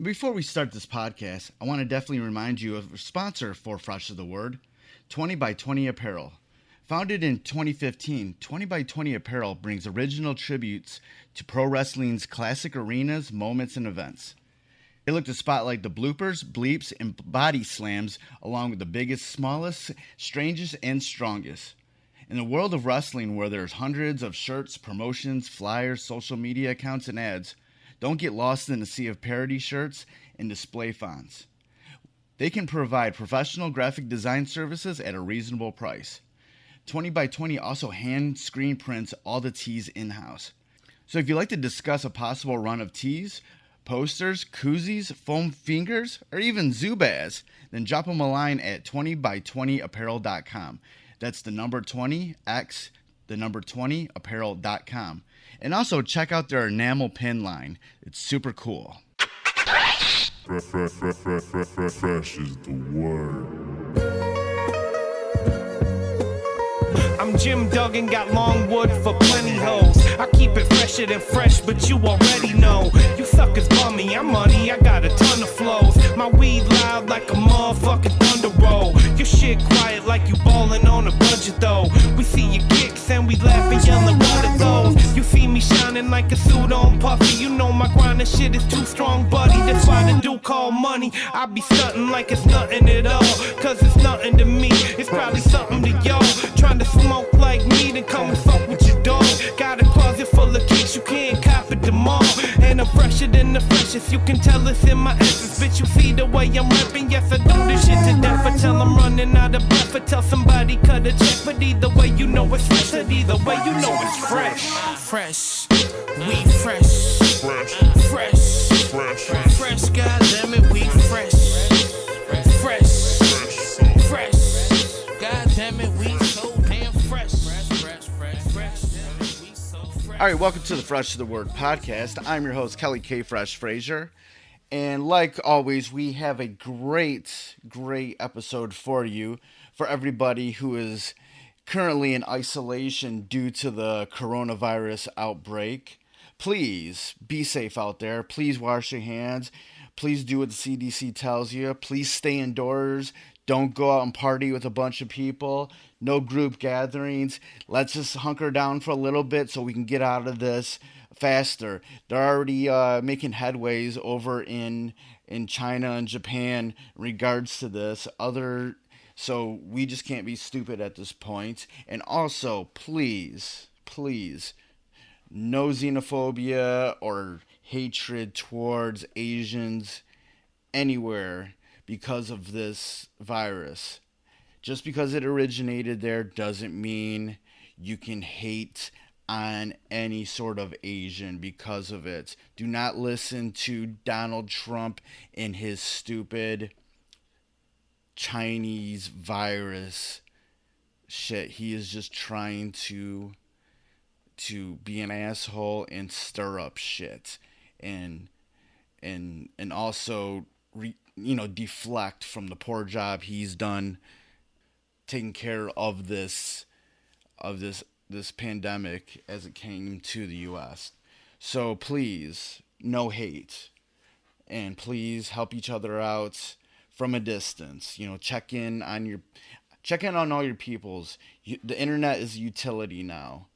Before we start this podcast, I want to definitely remind you of a sponsor for Fresh of the Word, 20 by 20 Apparel. Founded in 2015, 20 by 20 Apparel brings original tributes to pro wrestling's classic arenas, moments, and events. They look to spotlight the bloopers, bleeps, and body slams along with the biggest, smallest, strangest, and strongest. In the world of wrestling where there's hundreds of shirts, promotions, flyers, social media accounts, and ads, don't get lost in the sea of parody shirts and display fonts. They can provide professional graphic design services at a reasonable price. 20 by 20 also hand screen prints all the tees in-house. So if you'd like to discuss a possible run of tees, posters, koozies, foam fingers, or even Zubaz, then drop them a line at 20by20apparel.com. That's the number 20x, the number 20apparel.com. And also check out their enamel pin line. It's super cool. Fresh is the word. I'm Jim Duggan, got long wood for plenty hoes. I keep it fresher than fresh, but you already know. You suckers bummy, I'm money, I got a ton of flows. My weed loud like a motherfucking thunder roll. Your shit quiet like you ballin' on a budget though. We see your kicks and we laugh and yellin' what are those. You see me shining like a suit on puffy. You know my grindin' shit is too strong, buddy. That's why the dude call money. I be stuntin' like it's nothing at all. Cause it's nothing to me, it's probably something to y'all. Trying to smoke like me, then come and fuck with your dog. Got a closet full of kicks, you can't cop it tomorrow. And I'm fresher than the freshest, you can tell it's in my essence. Bitch, you see the way I'm rapping, yes I do this shit to death. I tell I'm running out of breath, I tell somebody cut a check. But either way you know it's fresh, and either way you know it's fresh. Fresh, we fresh. Fresh, fresh, fresh, goddammit, we fresh. Fresh, fresh, goddammit, we so damn fresh. All right, welcome to the Fresh of the Word podcast. I'm your host, Kelly K. Fresh Frazier. And like always, we have a great episode for you, for everybody who is currently in isolation due to the coronavirus outbreak. Please be safe out there. Please wash your hands. Please do what the CDC tells you. Please stay indoors. Don't go out and party with a bunch of people. No group gatherings. Let's just hunker down for a little bit so we can get out of this faster. They're already making headways over in China and Japan in regards to this. So we just can't be stupid at this point. And also, please, no xenophobia or hatred towards Asians anywhere because of this virus. Just because it originated there doesn't mean you can hate on any sort of Asian because of it. Do not listen to Donald Trump and his stupid Chinese virus shit. He is just trying to be an asshole and stir up shit and also deflect from the poor job he's done taking care of this pandemic as it came to the US. So please, no hate, and please help each other out from a distance. Check in on all your peoples. The internet is a utility now.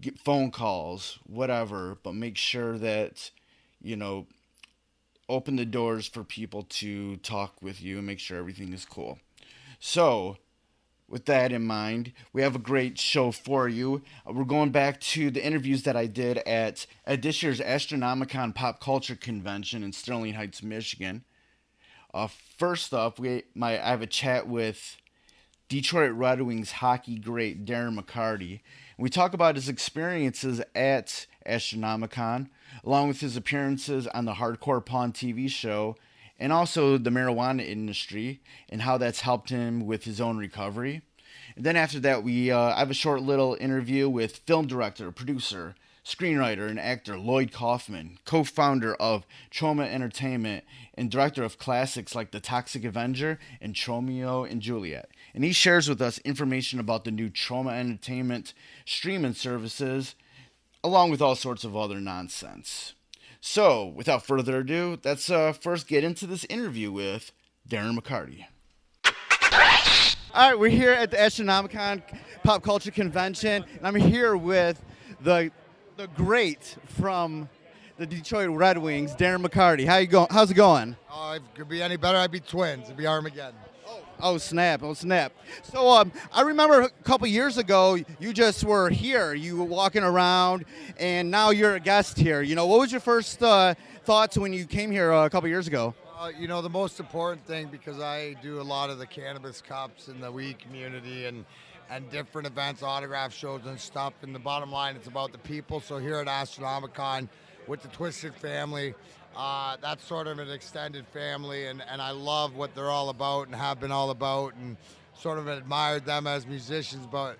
Get phone calls, whatever, but make sure that open the doors for people to talk with you and make sure everything is cool. So, with that in mind, we have a great show for you. We're going back to the interviews that I did at this year's Astronomicon Pop Culture Convention in Sterling Heights, Michigan. First up, I have a chat with Detroit Red Wings hockey great Darren McCarty. We talk about his experiences at Astronomicon, along with his appearances on the Hardcore Pawn TV show, and also the marijuana industry, and how that's helped him with his own recovery. And then after that, I have a short little interview with film director, producer, screenwriter, and actor Lloyd Kaufman, co-founder of Troma Entertainment and director of classics like The Toxic Avenger and Romeo and Juliet. And he shares with us information about the new Troma Entertainment streaming services, along with all sorts of other nonsense. So, without further ado, let's first get into this interview with Darren McCarty. All right, we're here at the Astronomicon Pop Culture Convention, and I'm here with the great from the Detroit Red Wings, Darren McCarty. How's it going? Oh, if it could be any better, I'd be twins. It'd be Armageddon. Oh, snap. So I remember a couple years ago, you just were here. You were walking around, and now you're a guest here. What was your first thoughts when you came here a couple years ago? The most important thing, because I do a lot of the cannabis cups in the weed community and different events, autograph shows and stuff, and the bottom line, it's about the people. So here at Astronomicon with the Twisted family, that's sort of an extended family, and I love what they're all about and have been all about, and sort of admired them as musicians, but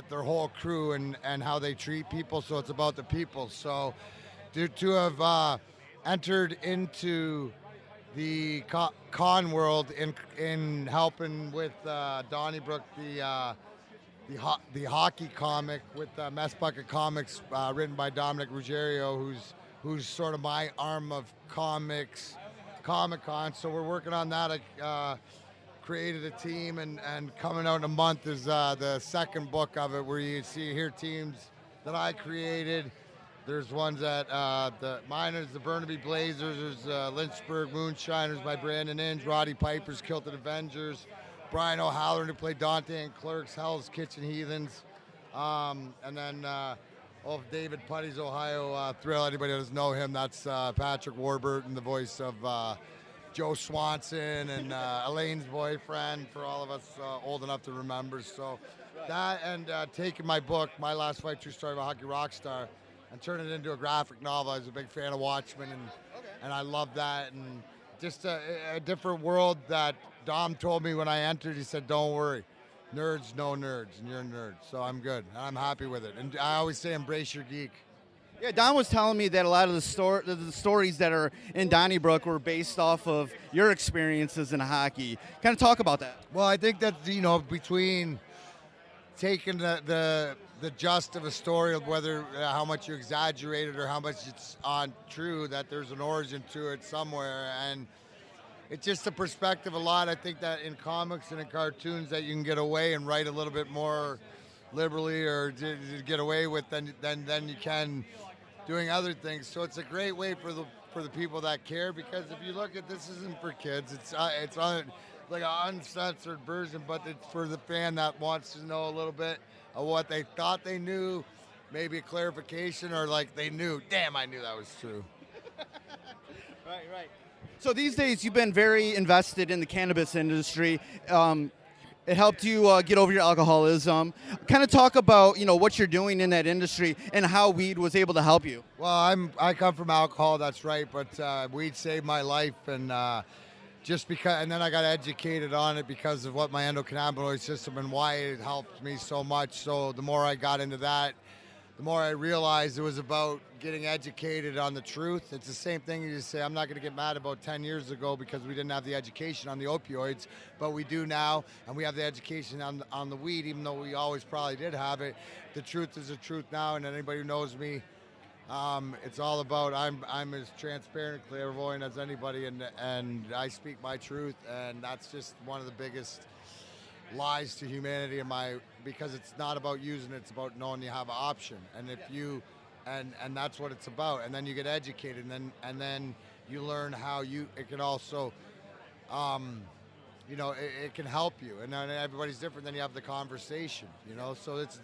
their whole crew and how they treat people. So it's about the people. So to have entered into the con world in helping with Donnybrook, the hockey comic with Mess Bucket Comics, written by Dominic Ruggiero, who's sort of my arm of Comic-Con. So we're working on that. I created a team, and coming out in a month is the second book of it, where you hear teams that I created. There's ones that the Miners, the Burnaby Blazers, there's Lynchburg Moonshiners by Brandon Inge, Roddy Piper's Kilted Avengers, Brian O'Halloran, who played Dante and Clerks, Hell's Kitchen Heathens, and then David Putty's Ohio Thrill. Anybody that doesn't know him, that's Patrick Warburton, the voice of Joe Swanson and Elaine's boyfriend, for all of us old enough to remember. So that, and taking my book, My Last Fight, True Story of a Hockey Rock Star, and turn it into a graphic novel. I was a big fan of Watchmen, and I love that. And just a different world that Dom told me when I entered. He said, don't worry, nerds know nerds, and you're a nerd. So I'm good, and I'm happy with it. And I always say, embrace your geek. Yeah, Don was telling me that a lot of the stories that are in Donnybrook were based off of your experiences in hockey. Kind of talk about that. Well, I think that, between taking the gist of a story, of whether how much you exaggerate it or how much it's true, that there's an origin to it somewhere, and it's just a perspective a lot. I think that in comics and in cartoons that you can get away and write a little bit more liberally, or to get away with than you can doing other things. So it's a great way for the people that care, because if you look at this, isn't for kids. It's like an uncensored version, but it's for the fan that wants to know a little bit of what they thought they knew, maybe a clarification, or like they knew, damn, I knew that was true. Right. So these days you've been very invested in the cannabis industry. It helped you get over your alcoholism. Kind of talk about what you're doing in that industry and how weed was able to help you. Well, I come from alcohol, that's right, but weed saved my life, and just because, and then I got educated on it because of what my endocannabinoid system and why it helped me so much. So the more I got into that, the more I realized it was about getting educated on the truth. It's the same thing you just say, I'm not going to get mad about 10 years ago because we didn't have the education on the opioids, but we do now, and we have the education on the weed, even though we always probably did have it. The truth is the truth now, and anybody who knows me, it's all about, I'm as transparent and clairvoyant as anybody, and I speak my truth, and that's just one of the biggest lies to humanity because it's not about using it, it's about knowing you have an option, and if you and that's what it's about. And then you get educated, and then you learn how it can also it can help you, and then everybody's different. Then you have the conversation, so it's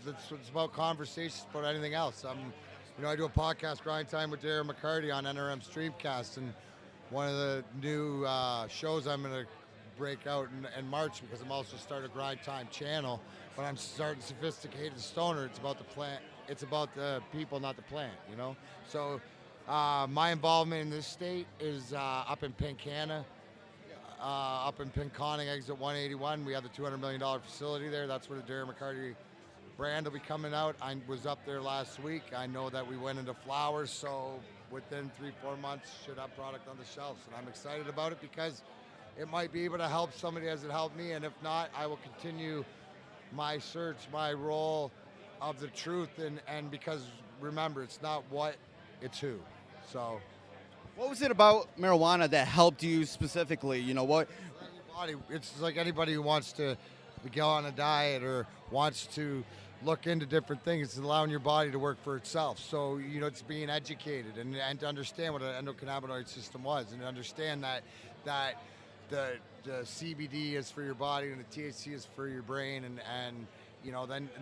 about conversations, about anything else. I do a podcast, Grind Time with Darren McCarty, on NRM Streamcast, and one of the new shows I'm going to break out in March, because I'm also starting a Grind Time channel, but I'm starting Sophisticated Stoner. It's about the plant. It's about the people, not the plant, So my involvement in this state is up in Pinkana, up in Pinconning, exit 181. We have the $200 million facility there. That's where the Darren McCarty brand will be coming out. I was up there last week. I know that we went into flowers, so within 3-4 months should have product on the shelves, and I'm excited about it because it might be able to help somebody as it helped me, and if not, I will continue my search, my role of the truth, and because remember, it's not what, it's who. So What was it about marijuana that helped you specifically? You know what? Body, it's like anybody who wants to go on a diet or wants to look into different things. It's allowing your body to work for itself. So, it's being educated and to understand what an endocannabinoid system was, and to understand that the CBD is for your body and the THC is for your brain, and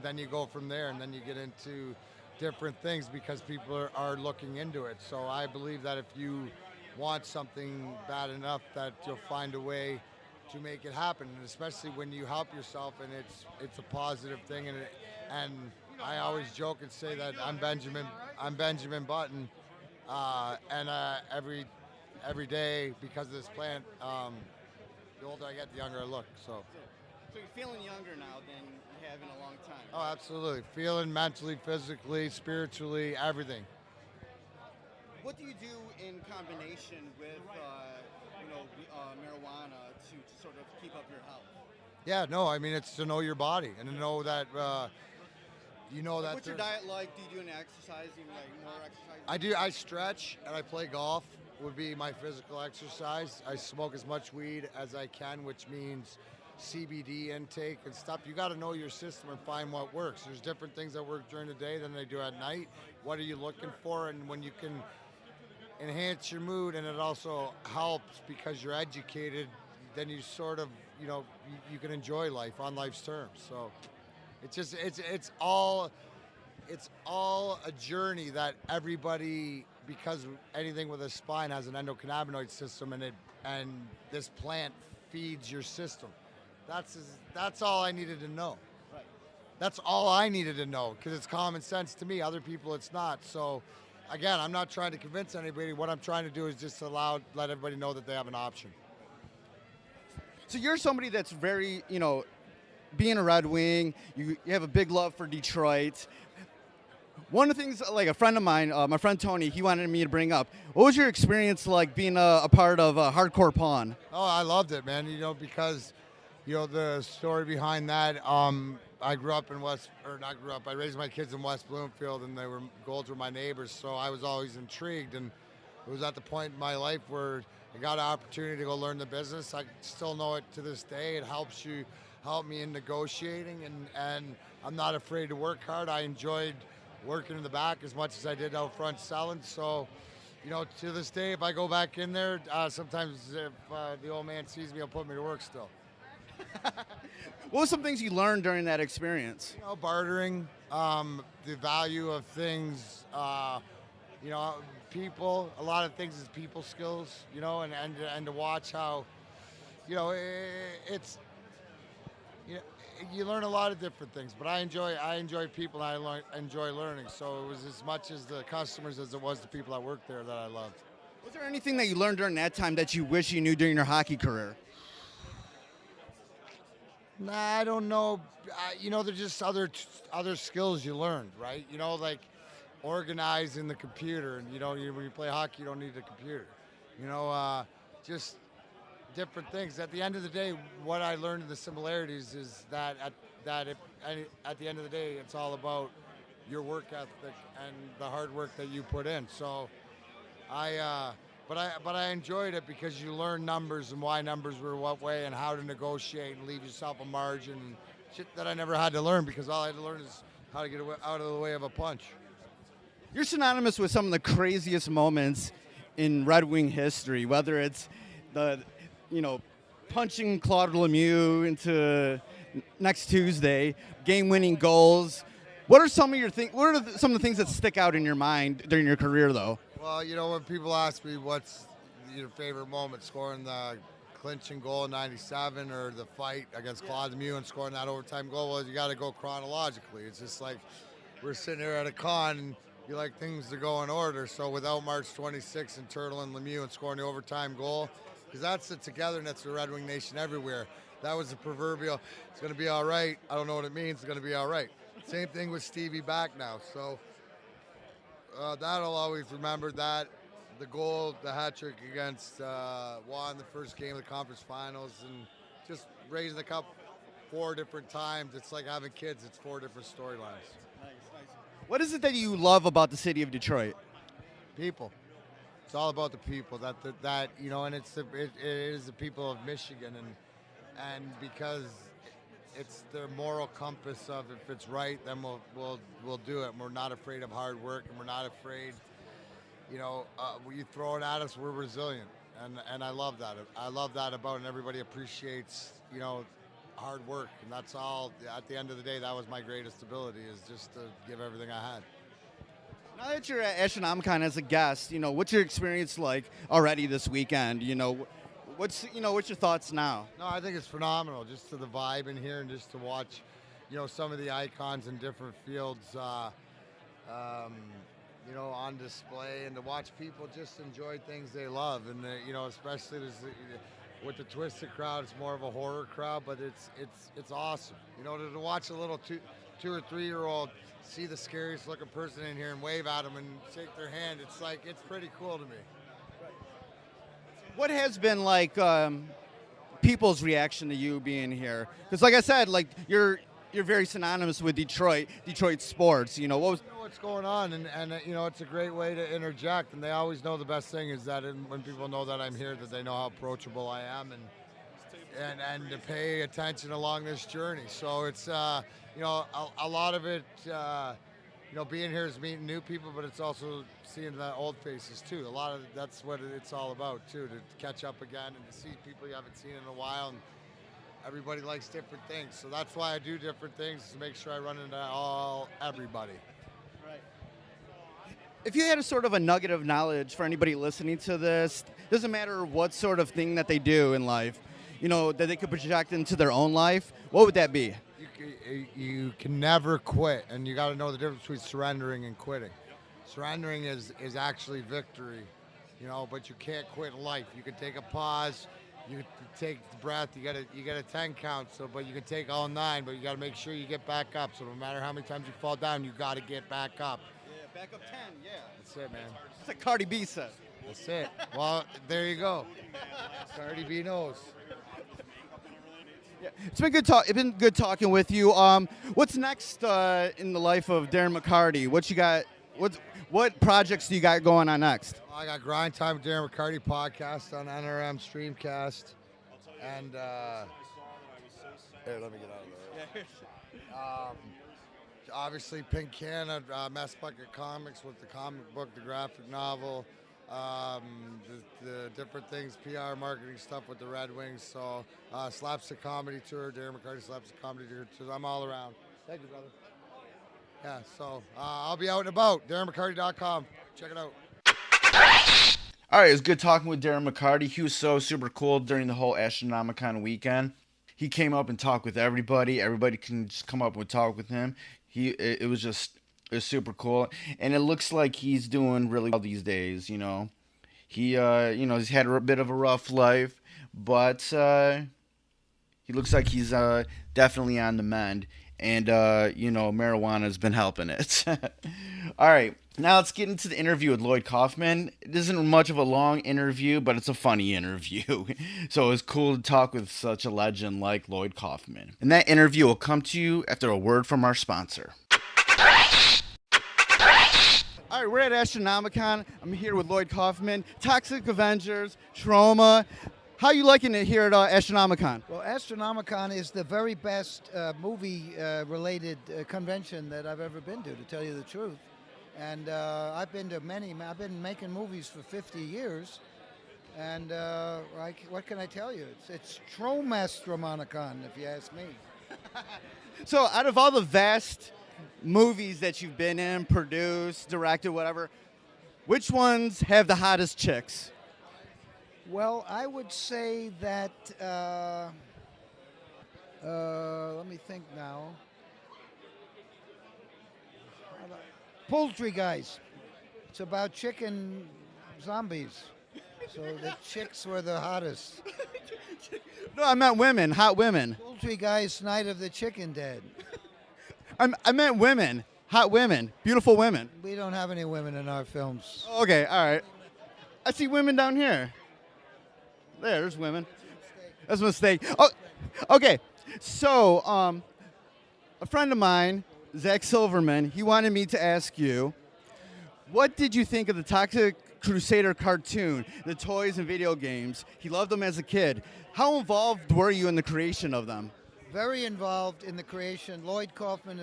then you go from there, and then you get into different things because people are looking into it. So I believe that if you want something bad enough, that you'll find a way to make it happen, and especially when you help yourself, and it's a positive thing. And I always joke and say that I'm Benjamin Button, and every day, because of this plant, the older I get, the younger I look. So you're feeling younger now than you have in a long time. Oh, absolutely. Feeling mentally, physically, spiritually, everything. What do you do in combination with marijuana to sort of keep up your health? Yeah, no, I mean, it's to know your body and to know that What's your diet like? Do you do any exercising, like more exercise? I do. I stretch and I play golf. Would be my physical exercise. I smoke as much weed as I can, which means CBD intake and stuff. You got to know your system and find what works. There's different things that work during the day than they do at night. What are you looking for? And when you can enhance your mood, and it also helps because you're educated, then you sort of, you can enjoy life on life's terms. So it's all a journey that everybody, because anything with a spine has an endocannabinoid system, and this plant feeds your system. That's all I needed to know. Right. That's all I needed to know, because it's common sense to me. Other people, it's not. So, again, I'm not trying to convince anybody. What I'm trying to do is just let everybody know that they have an option. So you're somebody that's very, being a Red Wing, you have a big love for Detroit. One of the things, like a friend of mine, my friend Tony, he wanted me to bring up. What was your experience like being a part of Hardcore Pawn? Oh, I loved it, man. Because the story behind that. I grew up in I raised my kids in West Bloomfield, and Golds were my neighbors, so I was always intrigued. And it was at the point in my life where I got an opportunity to go learn the business. I still know it to this day. It help me in negotiating, and I'm not afraid to work hard. I enjoyed working in the back as much as I did out front selling. So, to this day, if I go back in there, sometimes if the old man sees me, he'll put me to work still. What were some things you learned during that experience? Bartering, the value of things, people. A lot of things is people skills, and to watch how, it's. You learn a lot of different things, but I enjoy people, and I enjoy learning. So it was as much as the customers as it was the people that worked there that I loved. Was there anything that you learned during that time that you wish you knew during your hockey career? Nah, I don't know. There's just other skills you learned, right? Like organizing the computer, and when you play hockey, you don't need a computer. Just different things. At the end of the day, what I learned in the similarities is that at the end of the day, it's all about your work ethic and the hard work that you put in. So, but I enjoyed it because you learn numbers and why numbers were what way and how to negotiate and leave yourself a margin and shit that I never had to learn, because all I had to learn is how to get out of the way of a punch. You're synonymous with some of the craziest moments in Red Wing history, whether it's the punching Claude Lemieux into next Tuesday, game-winning goals. What are some of some of the things that stick out in your mind during your career, though? Well, when people ask me what's your favorite moment, scoring the clinching goal in '97 or the fight against Claude Lemieux and scoring that overtime goal, well, you got to go chronologically. It's just like we're sitting here at a con, and you like things to go in order. So without March 26 and Turtle and Lemieux and scoring the overtime goal, because that's the togetherness of Red Wing Nation everywhere. That was the proverbial, it's going to be all right. I don't know what it means. It's going to be all right. Same thing with Stevie back now. So that'll always remember that. The goal, the hat trick against Juan, the first game of the conference finals, and just raising the cup 4 different times. It's like having kids. It's 4 different storylines. Nice. What is it that you love about the city of Detroit? People. It's all about the people. That you know, and it is the people of Michigan, and because it's their moral compass of if it's right, then we'll do it. And we're not afraid of hard work, and we're not afraid. You know, when you throw it at us, we're resilient, and I love that. I love that about it, and everybody appreciates, you know, hard work, and that's all. At the end of the day, that was my greatest ability, is just to give everything I had. Now that you're at Astronomicon as a guest, you know, what's your experience like already this weekend? You know, what's your thoughts now? No, I think it's phenomenal, just to the vibe in here and just to watch, you know, some of the icons in different fields, you know, on display, and to watch people just enjoy things they love. And, you know, especially with the Twisted crowd, it's more of a horror crowd, but it's awesome. You know, to watch a little 2 or 3 year old see the scariest looking person in here and wave at them and shake their hand, it's pretty cool to me. What has been like people's reaction to you being here? Because, like I said, like you're very synonymous with Detroit sports. You know, what was? You know what's going on, and you know, it's a great way to interject. And they always know the best thing is that when people know that I'm here, that they know how approachable I am, and to pay attention along this journey. So it's you know, a lot of it. You know, being here is meeting new people, but it's also seeing the old faces too. A lot of that's what it's all about too, to catch up again and to see people you haven't seen in a while. And everybody likes different things, so that's why I do different things, to make sure I run into everybody. Right. If you had a sort of a nugget of knowledge for anybody listening to this, doesn't matter what sort of thing that they do in life, you know, that they could project into their own life, what would that be? You can never quit, and you got to know the difference between surrendering and quitting. Surrendering is actually victory, you know, but you can't quit in life. You can take a pause, you take the breath, you got a 10 count, but you can take all 9, but you got to make sure you get back up. So no matter how many times you fall down, you got to get back up. Yeah, back up 10, yeah. That's it, man. That's like Cardi B said. That's it. Well, there you go. Cardi B knows. Yeah, it's been good talk. It's been good talking with you. What's next in the life of Darren McCarty? What you got? What projects do you got going on next? I got Grind Time with Darren McCarty podcast on NRM Streamcast, and here, let me get out of there. Obviously, Pink Canna, Mess Bucket Comics with the comic book, the graphic novel. The different things, PR marketing stuff with the Red Wings. So Slapstick Comedy Tour, Darren McCarty Slapstick Comedy Tour. I'm all around. Thank you, brother. Yeah, so I'll be out and about. DarrenMcCarty.com. Check it out. All right, it was good talking with Darren McCarty. He was so super cool during the whole Astronomicon weekend. He came up and talked with everybody. Everybody can just come up and talk with him. It was super cool, and it looks like he's doing really well these days. You know, he's had a bit of a rough life, but he looks like he's definitely on the mend, and marijuana's been helping it. All right, now let's get into the interview with Lloyd Kaufman. It isn't much of a long interview, but it's a funny interview, so it's cool to talk with such a legend like Lloyd Kaufman. And that interview will come to you after a word from our sponsor. All right, we're at Astronomicon. I'm here with Lloyd Kaufman, Toxic Avengers, Troma. How are you liking it here at Astronomicon? Well, Astronomicon is the very best movie-related convention that I've ever been to tell you the truth. And I've been to many. I've been making movies for 50 years. And what can I tell you? It's Troma Astronomicon, if you ask me. So out of all the vast movies that you've been in, produced, directed, whatever, which ones have the hottest chicks? Well, I would say that, let me think now. Poultry Guys. It's about chicken zombies. So the chicks were the hottest. No, I meant women, hot women. Poultry Guys, Night of the Chicken Dead. I meant women, hot women, beautiful women. We don't have any women in our films. Okay, all right. I see women down here. There's women. That's a mistake. Oh, okay. So, a friend of mine, Zach Silverman, he wanted me to ask you, what did you think of the Toxic Crusader cartoon, the toys and video games. He loved them as a kid. How involved were you in the creation of them? Very involved in the creation. Lloyd Kaufman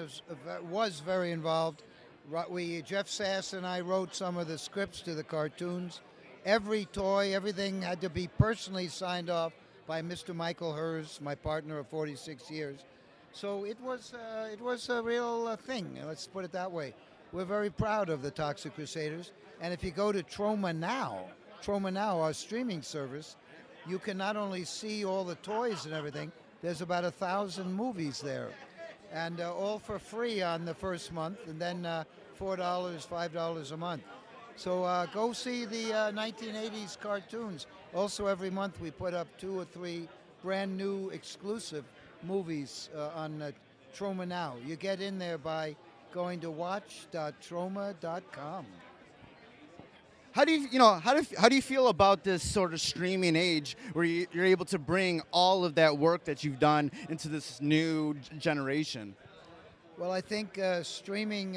was very involved. Jeff Sass and I wrote some of the scripts to the cartoons. Every toy, everything had to be personally signed off by Mr. Michael Hers, my partner of 46 years. So it was a real thing. Let's put it that way. We're very proud of the Toxic Crusaders. And if you go to Troma Now, our streaming service, you can not only see all the toys and everything. There's about 1,000 movies there, and all for free on the first month, and then $4, $5 a month. So go see the 1980s cartoons. Also, every month we put up 2 or 3 brand new exclusive movies on Troma Now. You get in there by going to watch.troma.com. How do you feel about this sort of streaming age where you're able to bring all of that work that you've done into this new generation? Well, I think streaming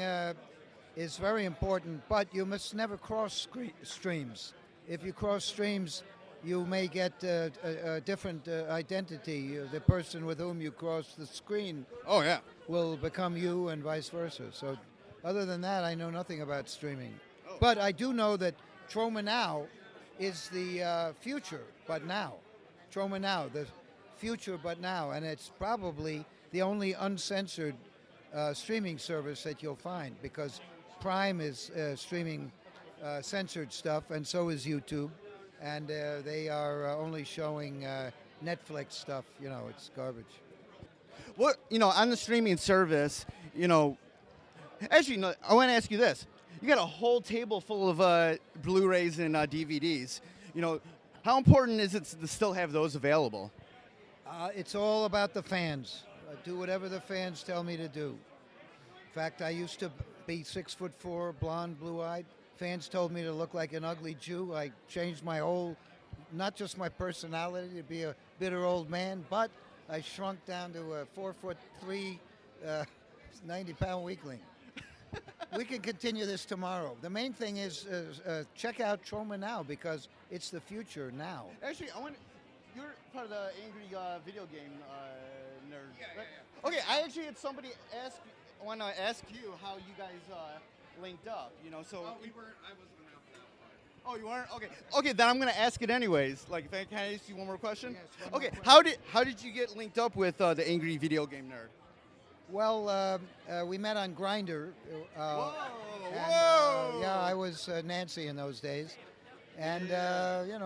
is very important, but you must never cross streams. If you cross streams, you may get a different identity. The person with whom you cross the screen will become you and vice versa. So other than that, I know nothing about streaming. But I do know that Troma Now is the future, but now. Troma Now, the future, but now. And it's probably the only uncensored streaming service that you'll find, because Prime is streaming censored stuff, and so is YouTube. And they are only showing Netflix stuff. It's garbage. What, on the streaming service, actually, no, I want to ask you this. You got a whole table full of Blu-rays and DVDs. How important is it to still have those available? It's all about the fans. I do whatever the fans tell me to do. In fact, I used to be 6'4", blonde, blue-eyed. Fans told me to look like an ugly Jew. I changed my whole, not just my personality to be a bitter old man, but I shrunk down to a 4'3", 90-pound weakling. We can continue this tomorrow. The main thing is check out Troma Now, because it's the future now. Actually, you're part of the Angry Video Game Nerd, right? Okay, I actually had somebody want to ask you how you guys linked up. So I wasn't half that. Oh, you weren't? Okay, then I'm gonna ask it anyways. Like, can I ask you one more question? Yes, Okay, more how did you get linked up with the Angry Video Game Nerd? Well, we met on Grindr. Whoa! Yeah, I was Nancy in those days. And,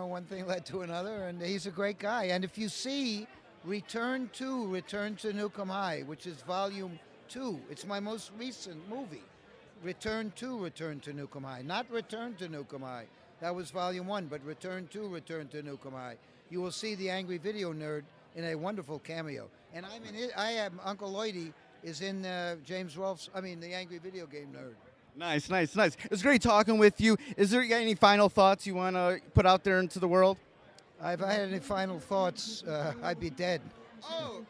one thing led to another, and he's a great guy. And if you see Return to Nukem High, which is Volume 2, it's my most recent movie. Return to Nukem High, not Return to Nukem High. That was Volume 1, but Return to Nukem High. You will see the Angry Video Nerd in a wonderful cameo. And I am Uncle Lloyd is in James Rolfe's, the Angry Video Game Nerd. Nice. It was great talking with you. Is there any final thoughts you want to put out there into the world? If I had any final thoughts, I'd be dead. Oh,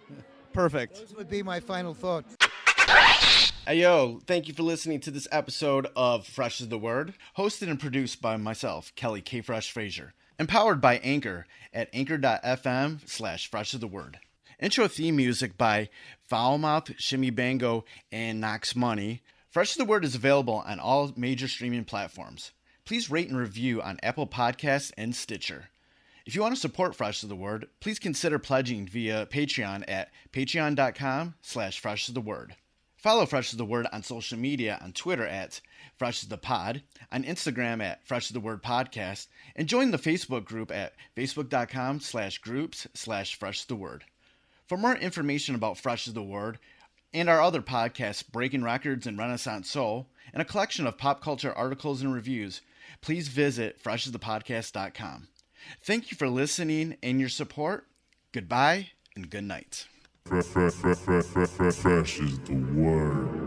perfect. Those would be my final thoughts. Hey, yo, thank you for listening to this episode of Fresh is the Word, hosted and produced by myself, Kelly K. Fresh Frazier, empowered by Anchor at anchor.fm/freshoftheword. Intro theme music by Foulmouth, Shimmy Bango, and Knox Money. Fresh is the Word is available on all major streaming platforms. Please rate and review on Apple Podcasts and Stitcher. If you want to support Fresh is the Word, please consider pledging via Patreon at patreon.com/freshoftheword. Follow Fresh is the Word on social media on Twitter at Fresh is the Pod, on Instagram at Fresh is the Word Podcast, and join the Facebook group at facebook.com/groups/Fresh is the Word. For more information about Fresh is the Word and our other podcasts, Breaking Records and Renaissance Soul, and a collection of pop culture articles and reviews, please visit freshasthepodcast.com. Thank you for listening and your support. Goodbye and good night. Fresh is the word.